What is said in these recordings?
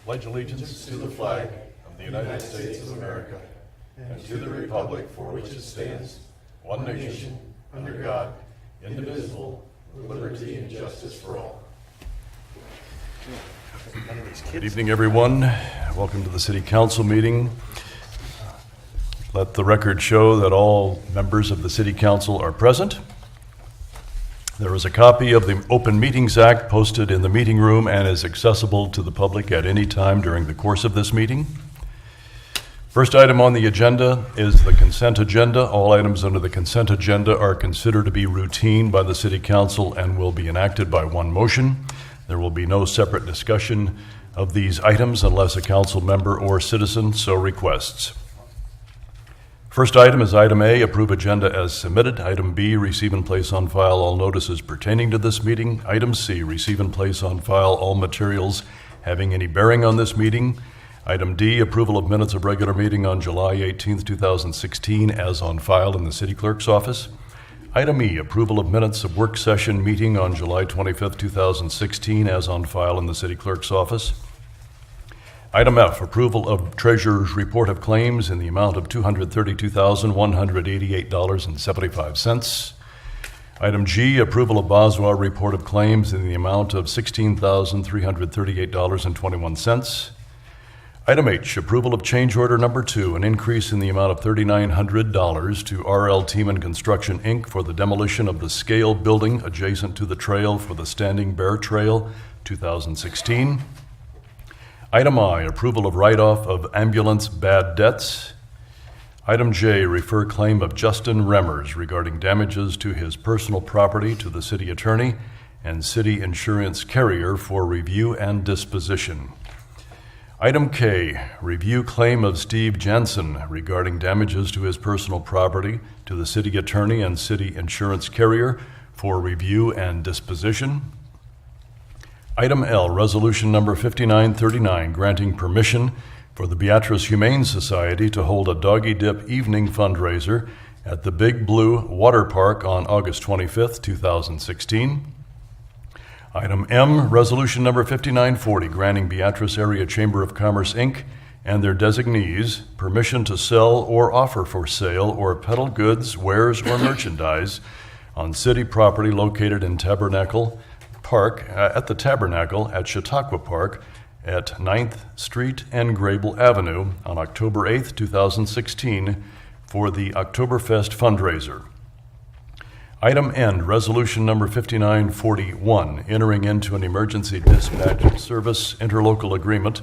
pledge allegiance to the flag of the United States of America and to the republic for which it stands, one nation, under God, indivisible, with liberty and justice for all. Good evening, everyone. Welcome to the City Council meeting. Let the record show that all members of the City Council are present. There is a copy of the Open Meetings Act posted in the meeting room and is accessible to the public at any time during the course of this meeting. First item on the agenda is the consent agenda. All items under the consent agenda are considered to be routine by the City Council and will be enacted by one motion. There will be no separate discussion of these items unless a council member or citizen so requests. First item is item A, approve agenda as submitted. Item B, receive and place on file all notices pertaining to this meeting. Item C, receive and place on file all materials having any bearing on this meeting. Item D, approval of minutes of regular meeting on July 18th, 2016 as on file in the City Clerk's office. Item E, approval of minutes of work session meeting on July 25th, 2016 as on file in the City Clerk's office. Item F, approval of Treasurer's report of claims in the amount of $232,188.75. Item G, approval of Boswell report of claims in the amount of $16,338.21. Item H, approval of change order number 2, an increase in the amount of $3,900 to R.L. Tiemann Construction, Inc. for the demolition of the scale building adjacent to the trail for the Standing Bear Trail 2016. Item I, approval of write-off of ambulance bad debts. Item J, refer claim of Justin Remmers regarding damages to his personal property to the city attorney and city insurance carrier for review and disposition. Item K, review claim of Steve Jansen regarding damages to his personal property to the city attorney and city insurance carrier for review and disposition. Item L, resolution number 5939, granting permission for the Beatrice Humane Society to hold a Doggy Dip evening fundraiser at the Big Blue Water Park on August 25th, 2016. Item M, resolution number 5940, granting Beatrice Area Chamber of Commerce, Inc. and their designees permission to sell or offer for sale or peddle goods, wares, or merchandise on city property located in Tabernacle Park, at the Tabernacle at Chautauqua Park at 9th Street and Grable Avenue on October 8th, 2016 for the Oktoberfest fundraiser. Item N, resolution number 5941, entering into an emergency dispatch service interlocal agreement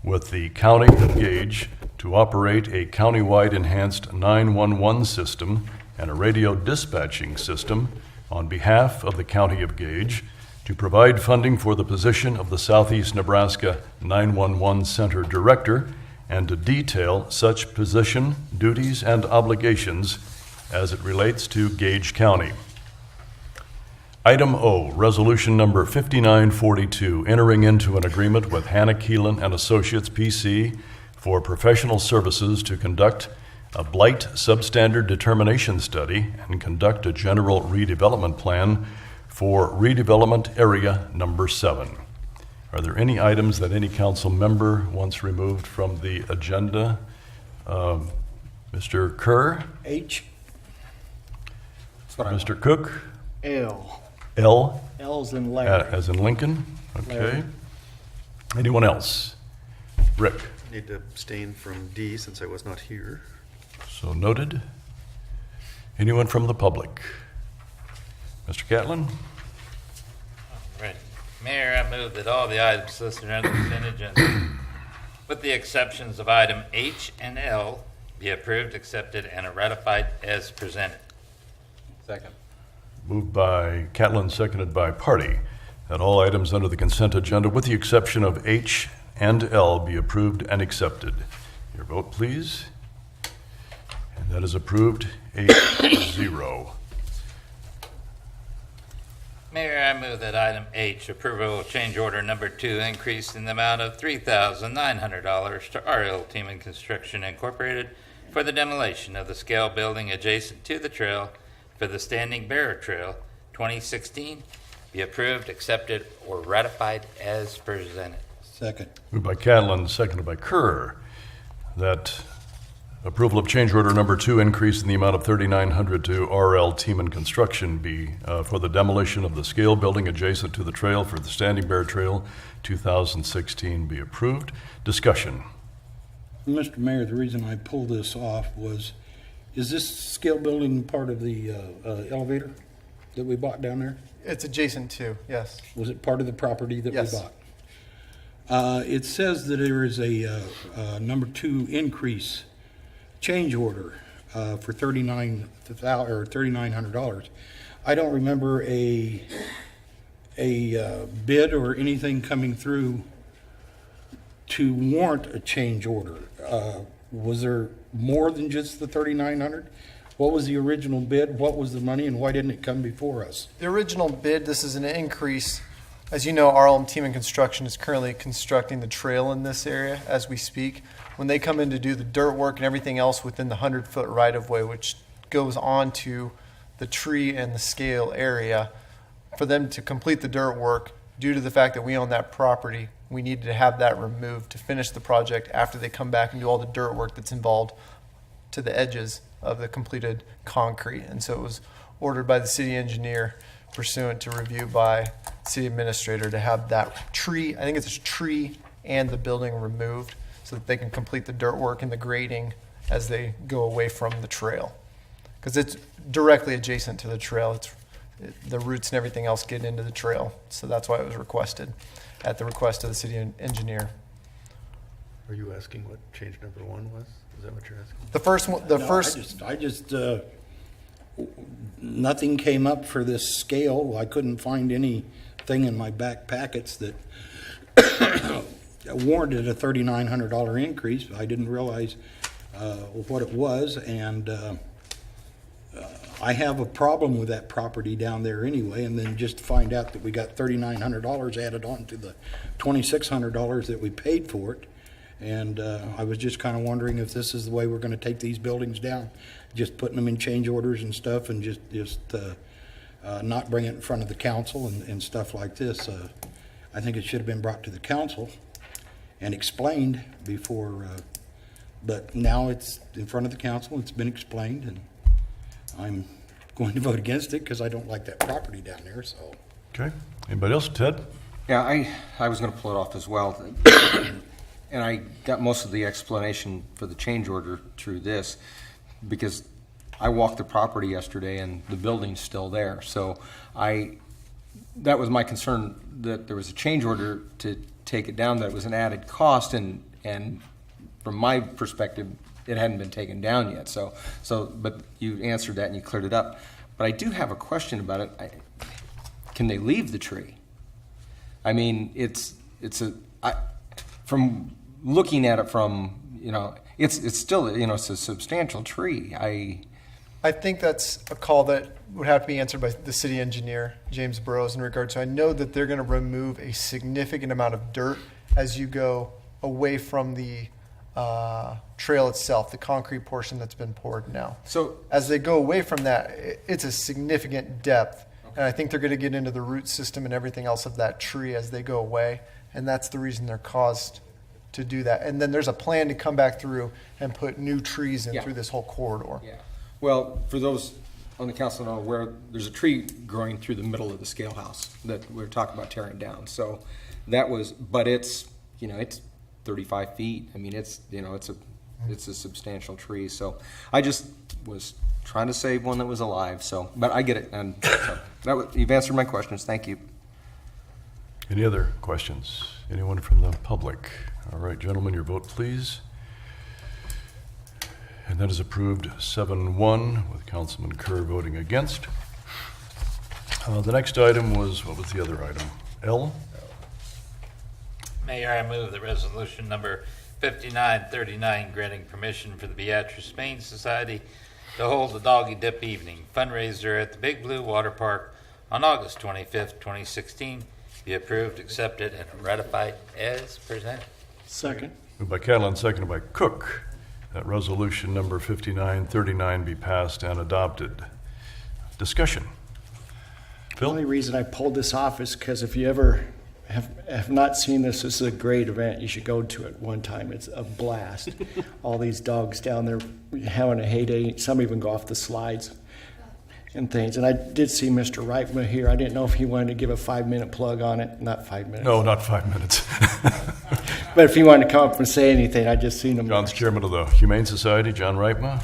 with the County of Gage to operate a countywide enhanced 911 system and a radio dispatching system on behalf of the County of Gage to provide funding for the position of the Southeast Nebraska 911 Center Director and to detail such position, duties, and obligations as it relates to Gage County. Item O, resolution number 5942, entering into an agreement with Hannah Keelan and Associates, PC, for professional services to conduct a blight substandard determination study and conduct a general redevelopment plan for redevelopment area number 7. Are there any items that any council member wants removed from the agenda? Mr. Kerr? H. Mr. Cook? L. L? L's in Larry. As in Lincoln? Okay. Larry. Anyone else? Rick? Need to abstain from D since I was not here. So noted. Anyone from the public? Mr. Catlin? Right. Mayor, I move that all the items listed under the consent agenda, with the exceptions of item H and L, be approved, accepted, and ratified as presented. Second. Moved by Catlin, seconded by Party, that all items under the consent agenda, with the exception of H and L, be approved and accepted. Your vote, please. And that is approved 8-0. Mayor, I move that item H, approval of change order number 2, increase in the amount of $3,900 to R.L. Tiemann Construction Incorporated for the demolition of the scale building adjacent to the trail for the Standing Bear Trail 2016 be approved, accepted, or ratified as presented. Second. Moved by Catlin, seconded by Kerr, that approval of change order number 2, increase in the amount of $3,900 to RL Teeman Construction be for the demolition of the scale building adjacent to the trail for the Standing Bear Trail 2016 be approved. Discussion. Mr. Mayor, the reason I pulled this off was, is this scale building part of the elevator that we bought down there? It's adjacent to, yes. Was it part of the property that Yes. we bought? It says that there is a number 2 increase change order for $3,900. I don't remember a bid or anything coming through to warrant a change order. Was there more than just the $3,900? What was the original bid? What was the money, and why didn't it come before us? The original bid, this is an increase. As you know, RLM Team and Construction is currently constructing the trail in this area as we speak. When they come in to do the dirt work and everything else within the 100-foot right-of-way, which goes on to the tree and the scale area, for them to complete the dirt work, due to the fact that we own that property, we needed to have that removed to finish the project after they come back and do all the dirt work that's involved to the edges of the completed concrete. And so it was ordered by the city engineer pursuant to review by city administrator to have that tree, I think it's a tree and the building removed so that they can complete the dirt work and the grading as they go away from the trail. Because it's directly adjacent to the trail. The roots and everything else get into the trail. So that's why it was requested at the request of the city engineer. Are you asking what change number 1 was? Is that what you're asking? The first one, I just nothing came up for this scale. I couldn't find anything in my back packets that warranted a $3,900 increase. I didn't realize what it was, and I have a problem with that property down there anyway, and then just to find out that we got $3,900 added on to the $2,600 that we paid for it. And I was just kind of wondering if this is the way we're going to take these buildings down, just putting them in change orders and stuff, and just not bring it in front of the council and stuff like this. I think it should have been brought to the council and explained before, but now it's in front of the council, it's been explained, and I'm going to vote against it because I don't like that property down there, so. Okay. Anybody else? Ted? Yeah, I was going to pull it off as well. And I got most of the explanation for the change order through this because I walked the property yesterday and the building's still there. So that was my concern, that there was a change order to take it down, that it was an added cost, and from my perspective, it hadn't been taken down yet. But you answered that and you cleared it up. But I do have a question about it. Can they leave the tree? I mean, from looking at it from, it's still, it's a substantial tree. I think that's a call that would have to be answered by the city engineer, James Burrows, in regard to, I know that they're going to remove a significant amount of dirt as you go away from the trail itself, the concrete portion that's been poured now. So As they go away from that, it's a significant depth. And I think they're going to get into the root system and everything else of that tree as they go away. And that's the reason they're caused to do that. And then there's a plan to come back through and put new trees in Yeah. through this whole corridor. yeah. Well, for those on the council know, where there's a tree growing through the middle of the scale house that we're talking about tearing down. So that was, but it's 35 feet. I mean, it's a substantial tree. So I just was trying to save one that was alive. So, but I get it. And so you've answered my questions. Thank you. Any other questions? Anyone from the public? All right, gentlemen, your vote, please. And that is approved 7-1 with Councilman Kerr voting against. The next item was, what was the other item? L? Mayor, I move the resolution number 5939 granting permission for the Beatrice Maine Society to hold a Doggy Dip Evening fundraiser at the Big Blue Water Park on August 25th, 2016. Be approved, accepted, and ratified as presented. Second. Moved by Catlin, seconded by Cook, that resolution number 5939 be passed and adopted. Discussion. The Phil? only reason I pulled this off is because if you ever have not seen this, this is a great event. You should go to it one time. It's a blast. All these dogs down there having a heyday. Some even go off the slides and things. And I did see Mr. Reitman here. I didn't know if he wanted to give a 5-minute plug on it. Not 5 minutes. No, not 5 minutes. But if he wanted to come up and say anything, I just seen him. John's chairman of the Humane Society, John Reitma.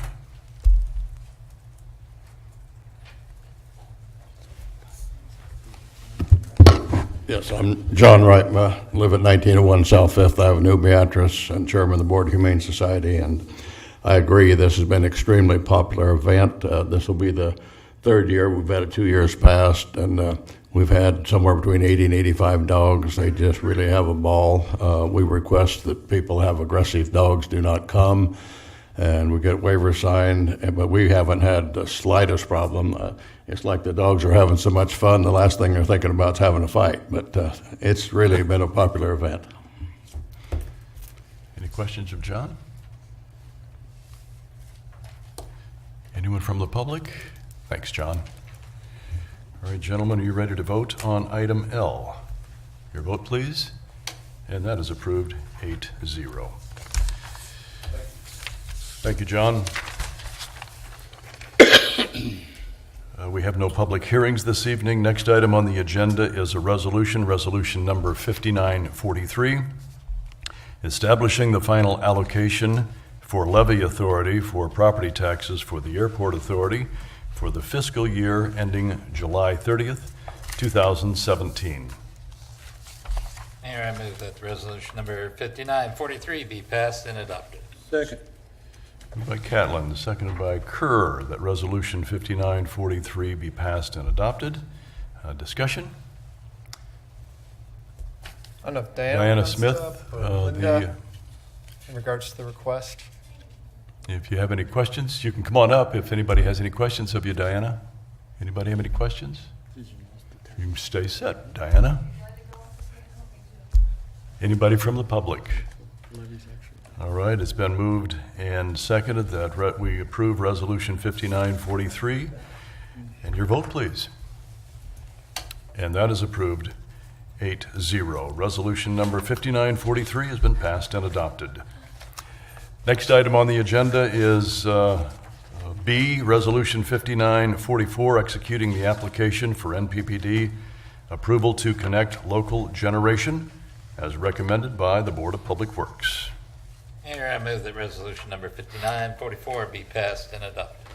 Yes, I'm John Reitma, live at 1901 South Fifth Avenue, Beatrice, and chairman of the Board of Humane Society. And I agree, this has been an extremely popular event. This will be the third year. We've had it 2 years past, and we've had somewhere between 80 and 85 dogs. They just really have a ball. We request that people have aggressive dogs do not come, and we get waivers signed, but we haven't had the slightest problem. It's like the dogs are having so much fun, the last thing they're thinking about is having a fight. But it's really been a popular event. Any questions of John? Anyone from the public? Thanks, John. All right, gentlemen, are you ready to vote on item L? Your vote, please. And that is approved 8-0. Thank you, John. We have no public hearings this evening. Next item on the agenda is a resolution number 5943, establishing the final allocation for levy authority for property taxes for the Airport Authority for the fiscal year ending July 30th, 2017. Mayor, I move that resolution number 5943 be passed and adopted. Second. Moved by Catlin, seconded by Kerr, that resolution 5943 be passed and adopted. Discussion? I don't know if Diana Diana wants Smith, to, or Linda, the in regards to the request. If you have any questions, you can come on up if anybody has any questions of you, Diana. Anybody have any questions? You can stay set, Diana. Anybody from the public? All right, it's been moved and seconded that we approve Resolution 5943. And your vote, please. And that is approved 8-0. Resolution number 5943 has been passed and adopted. Next item on the agenda is B, Resolution 5944, executing the application for NPPD approval to connect local generation as recommended by the Board of Public Works. Mayor, I move that resolution number 5944 be passed and adopted.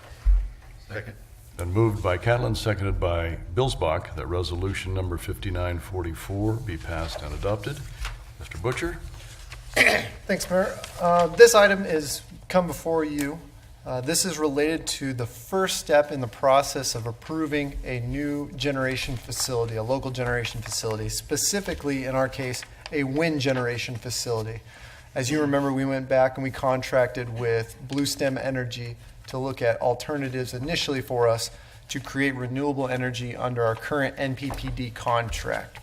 Second. Been moved by Catlin, seconded by Bilsbach, that resolution number 5944 be passed and adopted. Mr. Butcher? Thanks, Mayor. This item is come before you. This is related to the first step in the process of approving a new generation facility, a local generation facility, specifically, in our case, a wind generation facility. As you remember, we went back and we contracted with Bluestem Energy to look at alternatives initially for us to create renewable energy under our current NPPD contract.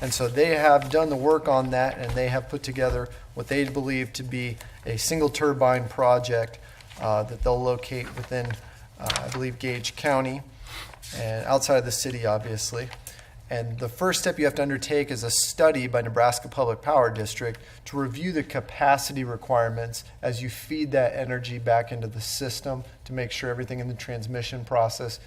And so they have done the work on that, and they have put together what they believe to be a single turbine project that they'll locate within, I believe, Gage County and outside of the city, obviously. And the first step you have to undertake is a study by Nebraska Public Power District to review the capacity requirements as you feed that energy back into the system to make sure everything in the transmission process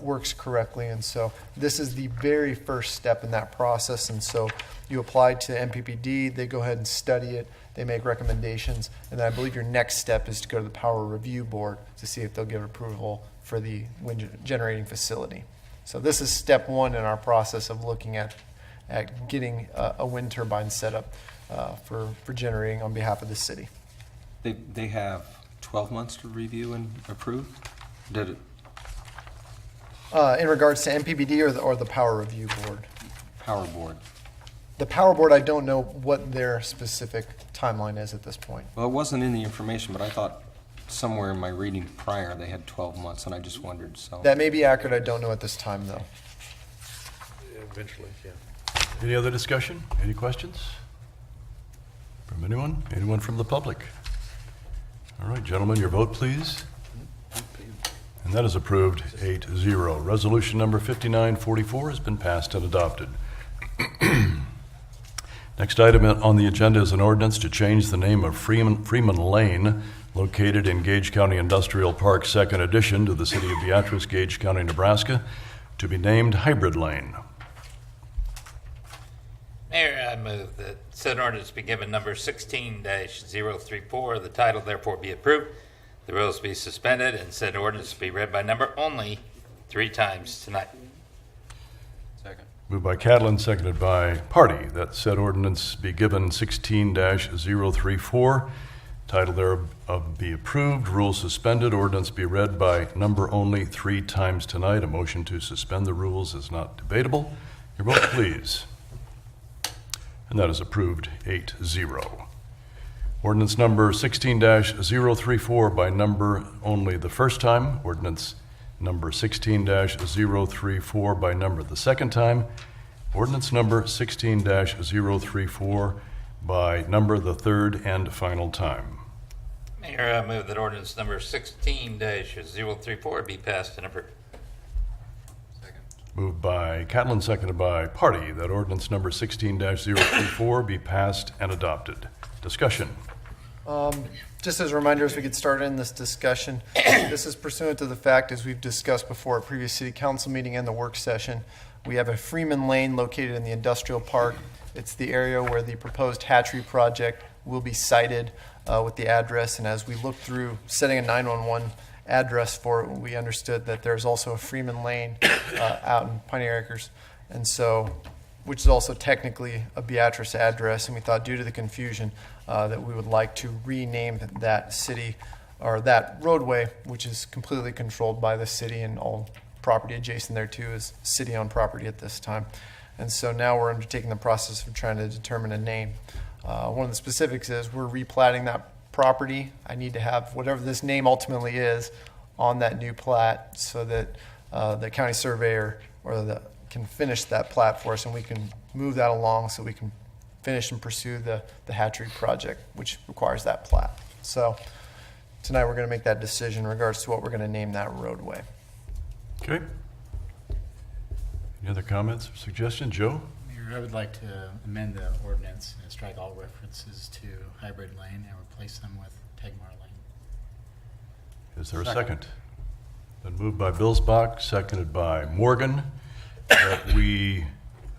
works correctly. And so this is the very first step in that process. And so you apply to NPPD, they go ahead and study it, they make recommendations, and then I believe your next step is to go to the Power Review Board to see if they'll give approval for the wind generating facility. So this is step one in our process of looking at getting a wind turbine set up for generating on behalf of the city. They have 12 months to review and approve? Did it? In regards to NPPD or the Power Review Board? Power Board. The Power Board, I don't know what their specific timeline is at this point. Well, it wasn't in the information, but I thought somewhere in my reading prior they had 12 months, and I just wondered, so. That may be accurate, I don't know at this time, though. Eventually, yeah. Any other discussion? Any questions? From anyone? Anyone from the public? All right, gentlemen, your vote, please. And that is approved 8-0. Resolution number 5944 has been passed and adopted. Next item on the agenda is an ordinance to change the name of Freeman Lane, located in Gage County Industrial Park, Second Edition, to the city of Beatrice, Gage County, Nebraska, to be named Hybrid Lane. Mayor, I move that said ordinance be given number 16-034. The title therefore be approved. The rules be suspended and said ordinance be read by number only 3 times tonight. Moved by Catlin, seconded by Party, that said ordinance be given 16-034. Title thereof be approved, rules suspended, ordinance be read by number only 3 times tonight. A motion to suspend the rules is not debatable. Your vote, please. And that is approved 8-0. Ordinance number 16-034 by number only the first time. Ordinance number 16-034 by number the second time. Ordinance number 16-034 by number the third and final time. Mayor, I move that ordinance number 16-034 be passed and approved. Moved by Catlin, seconded by Party, that ordinance number 16-034 be passed and adopted. Discussion. Just as a reminder, as we get started in this discussion, this is pursuant to the fact, as we've discussed before at previous city council meeting and the work session, we have a Freeman Lane located in the industrial park. It's the area where the proposed hatchery project will be sited with the address. And as we looked through setting a 911 address for it, we understood that there's also a Freeman Lane out in Pioneer Acres, and so, which is also technically a Beatrice address. And we thought, due to the confusion, that we would like to rename that city, or that roadway, which is completely controlled by the city, and all property adjacent there too is city-owned property at this time. And so now we're undertaking the process of trying to determine a name. One of the specifics is we're replatting that property. I need to have whatever this name ultimately is on that new plat, so that the county surveyor can finish that plat for us, and we can move that along so we can finish and pursue the hatchery project, which requires that plat. So tonight we're going to make that decision in regards to what we're going to name that roadway. Okay. Any other comments or suggestions? Joe? Mayor, I would like to amend the ordinance and strike all references to Hybrid Lane and replace them with Tegmar Lane. Is there a second? Been moved by Billsbach, seconded by Morgan, that we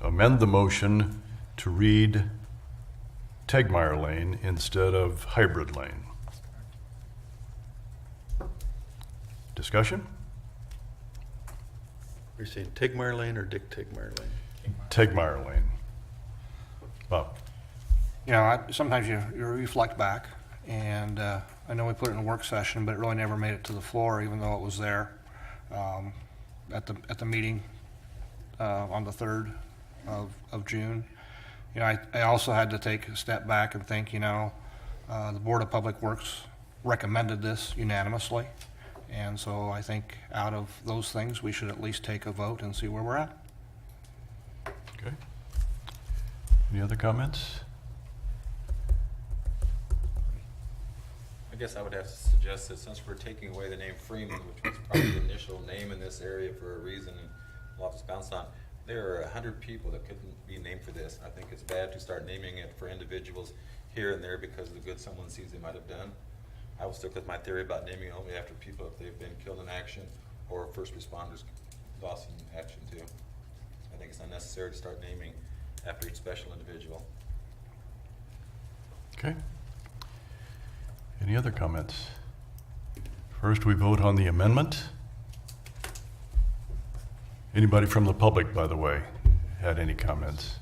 amend the motion to read Tegmeyer Lane instead of Hybrid Lane. Discussion? You're saying Tegmeyer Lane or Dick Tegmeyer Lane? Tegmeyer Lane. Bob? You know, sometimes you reflect back, and I know we put it in a work session, but it really never made it to the floor, even though it was there at the meeting on the 3rd of June. You know, I also had to take a step back and think, you know, the Board of Public Works recommended this unanimously, and so I think out of those things, we should at least take a vote and see where we're at. Okay. Any other comments? I guess I would have to suggest that since we're taking away the name Freeman, which was probably the initial name in this area for a reason, and a lot was bounced on, there are 100 people that couldn't be named for this. I think it's bad to start naming it for individuals here and there because of the good someone sees they might have done. I will stick with my theory about naming only after people if they've been killed in action or first responders lost in action too. I think it's unnecessary to start naming after each special individual. Okay. Any other comments? First, we vote on the amendment. Anybody from the public, by the way, had any comments?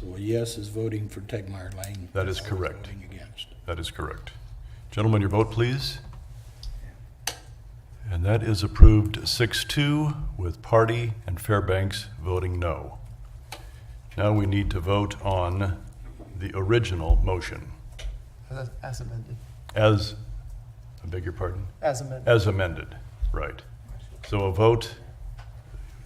So a yes is voting for Tegmeyer Lane. That is No correct. Voting against. That is correct. Gentlemen, your vote, please. And that is approved 6-2 with Party and Fairbanks voting no. Now we need to vote on the original motion As amended. as, I beg your pardon? As amended. As amended, right. So a vote,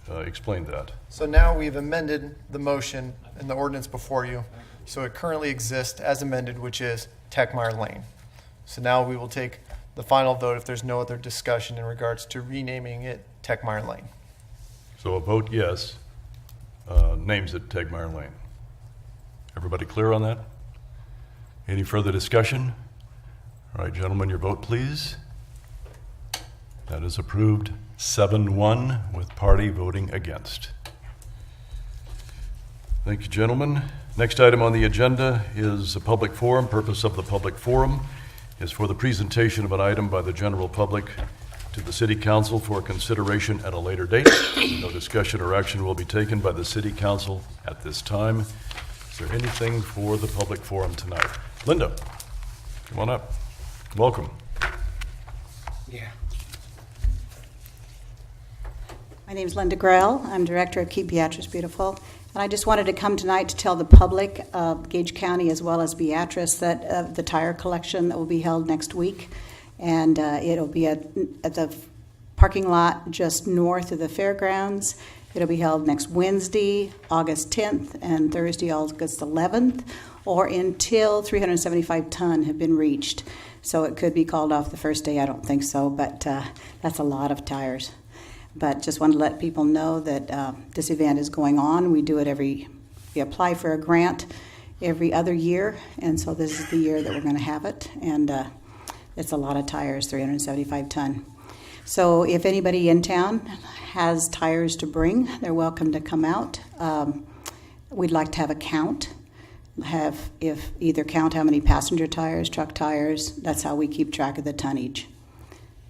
explain that. So now we've amended the motion and the ordinance before you. So it currently exists as amended, which is Tegmeyer Lane. So now we will take the final vote if there's no other discussion in regards to renaming it Tegmeyer Lane. So a vote yes names it Tegmeyer Lane. Everybody clear on that? Any further discussion? All right, gentlemen, your vote, please. That is approved 7-1 with party voting against. Thank you, gentlemen. Next item on the agenda is a public forum. Purpose of the public forum is for the presentation of an item by the general public to the City Council for consideration at a later date. No discussion or action will be taken by the City Council at this time. Is there anything for the public forum tonight? Linda, come on up. Welcome. Yeah. My name is Linda Grell. I'm director of Keep Beatrice Beautiful. And I just wanted to come tonight to tell the public of Gage County as well as Beatrice that the tire collection that will be held next week. And it'll be at the parking lot just north of the fairgrounds. It'll be held next Wednesday, August 10th, and Thursday, August 11th, or until 375 ton have been reached. So it could be called off the first day. I don't think so, but that's a lot of tires. But just wanted to let people know that this event is going on. We do it we apply for a grant every other year, and so this is the year that we're going to have it. And it's a lot of tires, 375 ton. So if anybody in town has tires to bring, they're welcome to come out. We'd like to have a count. Either count how many passenger tires, truck tires. That's how we keep track of the tonnage.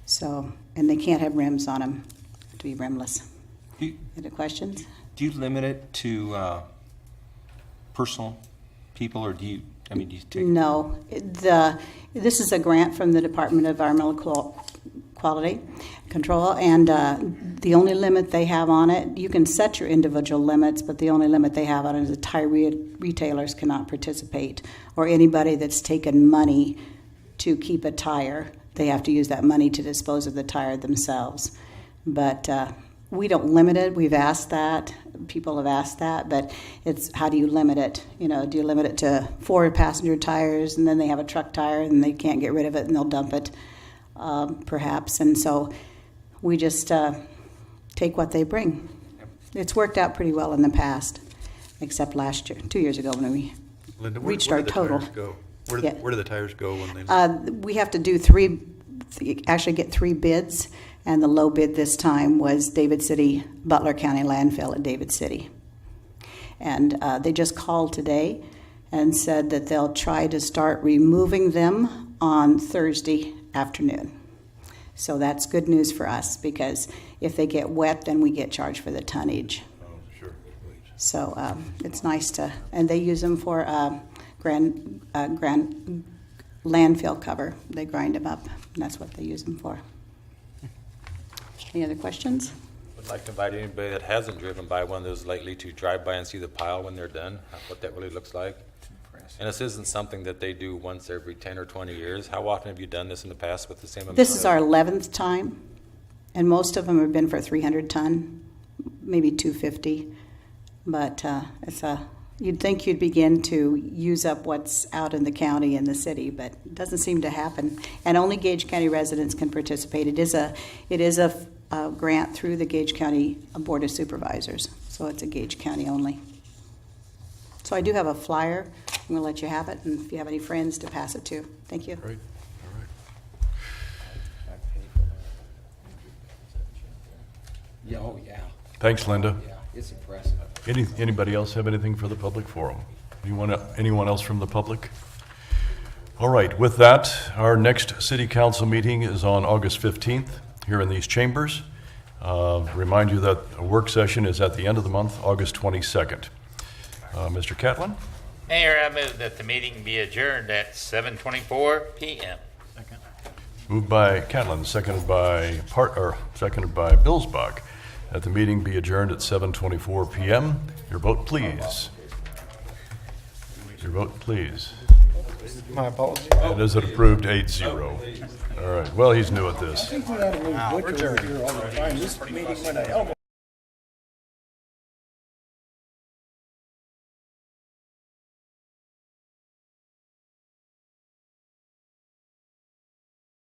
So, and they can't have rims on them. To be rimless. Any questions? Do you limit it to personal people, or do you take? No. This is a grant from the Department of Environmental Quality Control, and the only limit they have on it, you can set your individual limits, but the only limit they have on it is the tire retailers cannot participate, or anybody that's taken money to keep a tire. They have to use that money to dispose of the tire themselves. But we don't limit it. We've asked that. People have asked that. But it's how do you limit it? Do you limit it to 4 passenger tires, and then they have a truck tire, and they can't get rid of it, and they'll dump it, perhaps. And so we just take what they bring. It's worked out pretty well in the past, except last year, 2 years ago, when we Linda, reached where our do the total. tires go? Where do the tires go when they? We have to do get 3 bids. And the low bid this time was David City, Butler County Landfill at David City. And they just called today and said that they'll try to start removing them on Thursday afternoon. So that's good news for us, because if they get wet, then we get charged for the tonnage. Oh, sure. So it's nice and they use them for grand landfill cover. They grind them up, and that's what they use them for. Any other questions? I'd like to invite anybody that hasn't driven by one of those lately to drive by and see the pile when they're done, what that really looks like. And this isn't something that they do once every 10 or 20 years. How often have you done this in the past with the same amount? This is our 11th time, and most of them have been for 300 ton, maybe 250. But you'd think you'd begin to use up what's out in the county and the city, but it doesn't seem to happen. And only Gage County residents can participate. It is a grant through the Gage County Board of Supervisors, so it's a Gage County only. So I do have a flyer. I'm going to let you have it, and if you have any friends to pass it to. Thank you. Great. All right. Yeah, oh, yeah. Thanks, Linda. Yeah, it's impressive. Anybody else have anything for the public forum? Anyone else from the public? All right, with that, our next city council meeting is on August 15th here in these chambers. Remind you that a work session is at the end of the month, August 22nd. Mr. Catlin? Mayor, I move that the meeting be adjourned at 7:24 p.m. Moved by Catlin, seconded by Billsbach, that the meeting be adjourned at 7:24 p.m. Your vote, please. Your vote, please. My apologies. And is it approved 8-0? All right, well, he's new at this. I think we ought to move Butcher over here all the time. This meeting went a hell of a